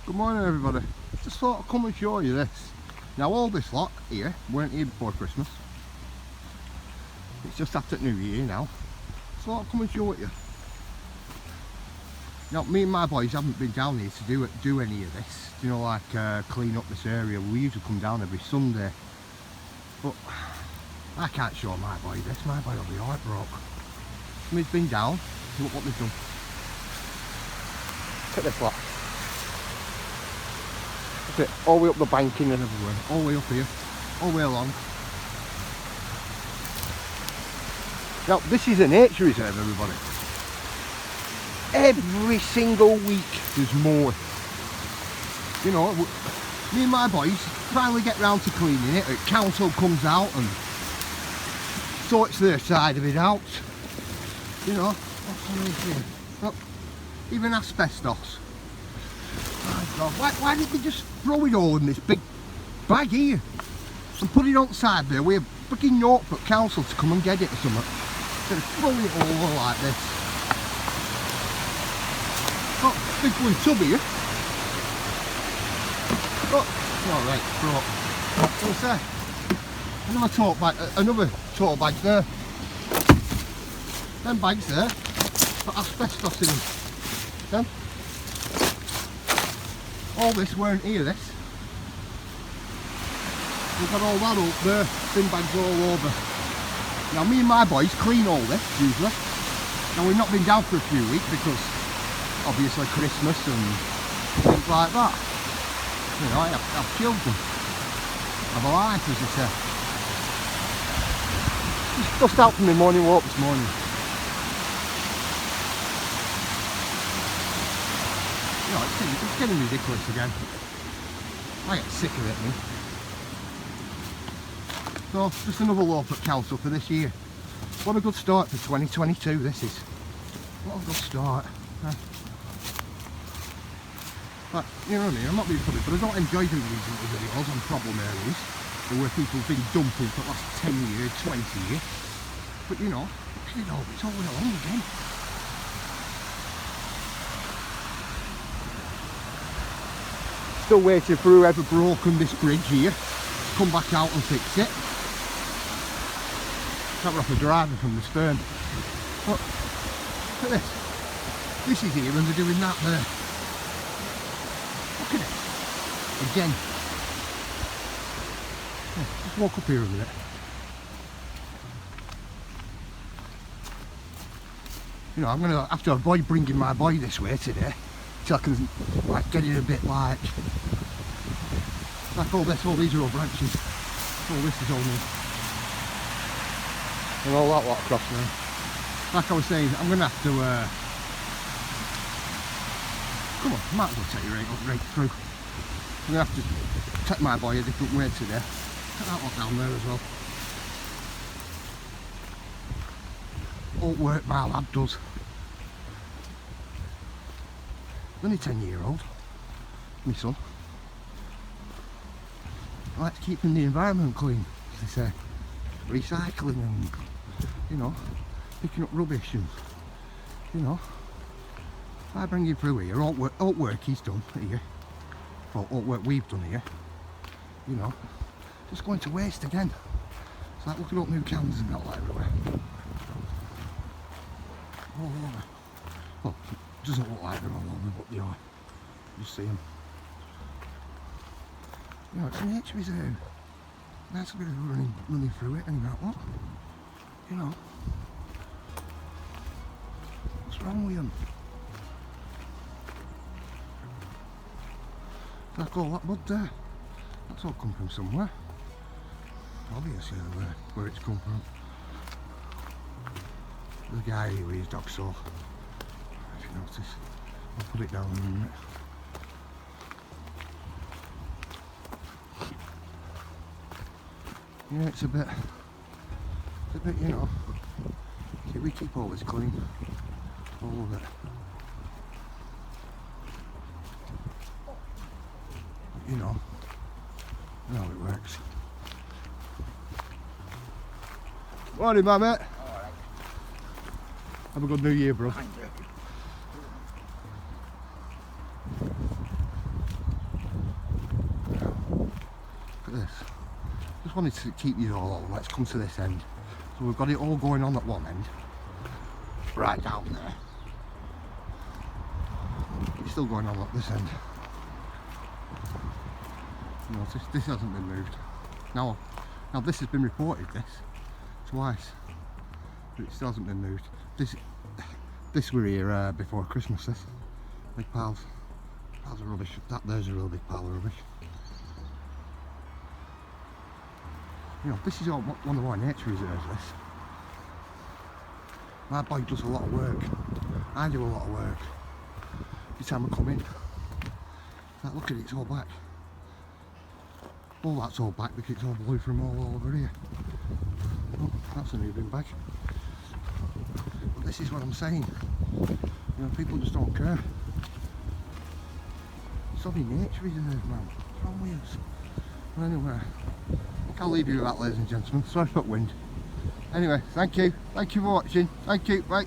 Good morning everybody. Just thought I'd come and show you this. Now all this lot here weren't here before Christmas. It's just after New Year now. So I'll come and show it you. Now me and my boys haven't been down here to do any of this. You know, like clean up this area. We usually come down every Sunday. But I can't show my boy this. My boy will be alright, Brook. Somebody's been down. Look what they've done. Look at this lot. Look at it, all the way up the banking and everywhere. All the way up here. All the way along. Now this is a nature reserve, everybody. Every single week there's more. You know, me and my boys finally get round to cleaning it. The council comes out and sorts their side of it out. You know, what's on here? Look, even asbestos. My God, why didn't they just throw it all in this big bag here and put it outside there? We have freaking Norfolk Council to come and get it or something. Instead of throwing it all over like this. Got a big one tub here. Alright, Brook. What's that? Another tote bag there. Them bags there, got asbestos in them. Them. All this weren't here, this. We've got all that up there, bin bags all over. Now me and my boys clean all this, usually. Now we've not been down for a few weeks because obviously Christmas and things like that. You know, I have children. I have a life, as I say. Just out for my morning walk this morning. You know, it's getting ridiculous again. I get sick of it, me. So, just another Norfolk Council for this year. What a good start for 2022 this is. What a good start. But, you know what I mean, I'm not being funny, but I don't enjoy doing these little videos on problem areas where people have been dumping for the last 10 years, 20 years. But you know, it's all along again. Still waiting for whoever broken this bridge here to come back out and fix it. Can't off a driver from the stern. But look at this. This is here and they're doing that there. Look at it. Again. Yeah, just walk up here a minute. You know, I'm going to have to avoid bringing my boy this way today. So I can like get it a bit like all these are all branches. All this is all new. And all that lot across now. Like I was saying, I'm going to have to come on, I might as well take you right through. I'm going to have to take my boy a different way today. Take that lot down there as well. All work my lad does. Only 10-year-old, my son. I like keeping the environment clean, as they say. Recycling and, you know, picking up rubbish and, you know. If I bring him through here, all work he's done here, well, all work we've done here, you know, just going to waste again. It's like looking up new cans and all everywhere. All over. Well, it doesn't look like they're all over, but they are. You see them. You know, it's a nature reserve. Nice bit of running through it and that lot. You know. What's wrong with them? Like all that mud there. That's all come from somewhere. Obviously where it's come from. The guy here with his dog saw. If you notice, I'll put it down in a minute. Yeah, it's a bit, you know, we keep all this clean, all of it. You know how it works. Morning, my mate. Have a good New Year, bro. Just wanted to keep you all on. Let's come to this end. So we've got it all going on at one end, right down there. It's still going on at this end. You know, this hasn't been moved. Now this has been reported, this, twice, but it still hasn't been moved. This were here before Christmas, this. Big piles of rubbish. There's a real big pile of rubbish. You know, this is all one of our nature reserves, this. My boy does a lot of work. I do a lot of work. Every time I come in, like, look at it, it's all black. All that's all black because it's all blue from all over here. Oh, that's a new bin bag. But this is what I'm saying. You know, people just don't care. It's only nature reserve, man. What's wrong with us? Well, anyway, I think I'll leave you with that, ladies and gentlemen. Sorry for the wind. Anyway, thank you for watching. Thank you, bye.